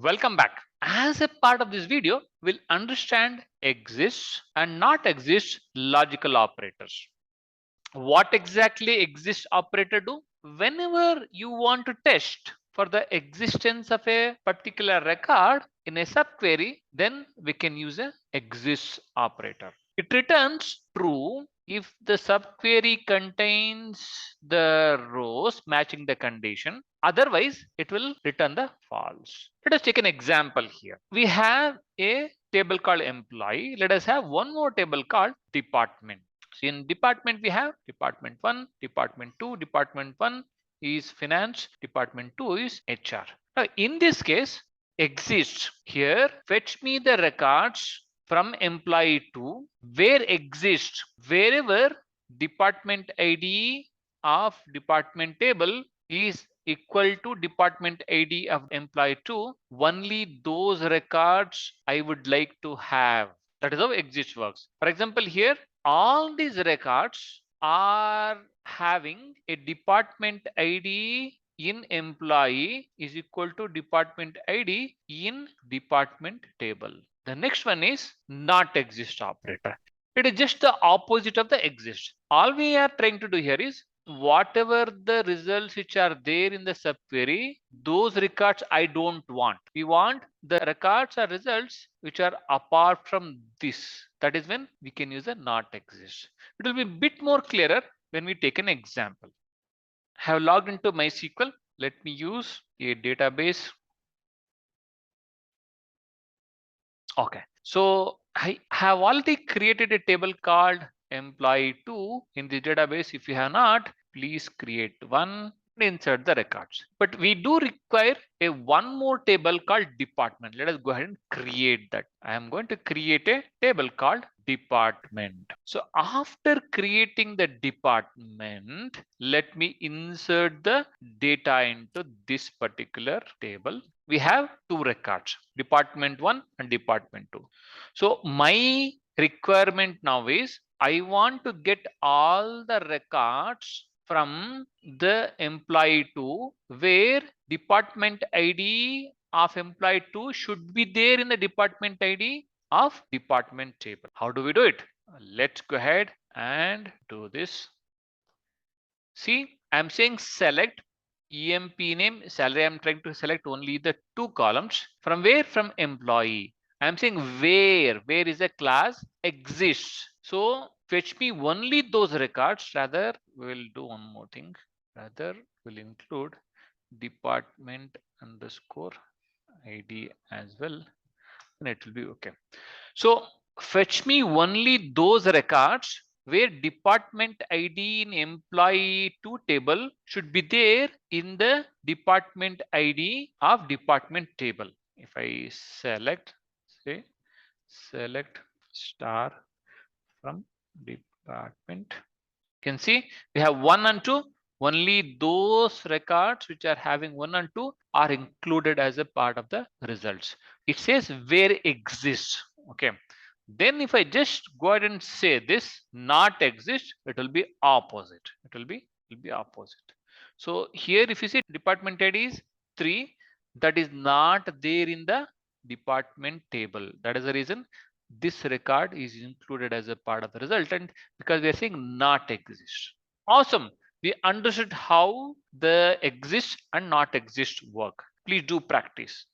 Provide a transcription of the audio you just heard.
Welcome back. As a part of this video, we'll understand exist and not exist logical operators. What exactly exist operator do? Whenever you want to test for the existence of a particular record in a subquery, then we can use a exist operator. It returns true if the subquery contains the rows matching the condition. Otherwise, it will return the false. Let us take an example here. We have a table called employee. Let us have one more table called department. So in department, we have department 1, department 2, department 1 is finance, department 2 is HR. Now in this case, exists here, fetch me the records from employee 2, where exists, wherever department ID of department table is equal to department ID of employee 2, only those records I would like to have. That is how exist works. For example, here all these records are having a department ID in employee is equal to department ID in department table. The next one is not exist operator. It is just the opposite of the exist. All we are trying to do here is whatever the results which are there in the subquery, those records I don't want. We want the records or results which are apart from this. That is when we can use a not exist. It will be a bit more clearer when we take an example. I have logged into MySQL. Let me use a database. Okay, so I have already created a table called employee2 in the database. If you have not, please create one and insert the records. But we do require a one more table called department. Let us go ahead and create that. I am going to create a table called department. So after creating the department, let me insert the data into this particular table. We have two records, department 1 and department 2. So my requirement now is I want to get all the records from the employee 2 where department ID of employee 2 should be there in the department ID of department table. How do we do it? Let's go ahead and do this. See, I'm saying select EMP name salary. I'm trying to select only the two columns. From where? From employee. I'm saying where is a class exists. So fetch me only those records. Rather, we'll do one more thing. Rather, we'll include department underscore ID as well. And it will be okay. So fetch me only those records where department ID in employee 2 table should be there in the department ID of department table. If I select, say, select star from department, you can see we have 1 and 2. Only those records which are having 1 and 2 are included as a part of the results. It says where exists. Okay. Then if I just go ahead and say this not exist, it will be opposite. It will be opposite. So here if you see department ID is 3, that is not there in the department table. That is the reason this record is included as a part of the result, and because we are saying not exist. Awesome. We understood how the exist and not exist work. Please do practice.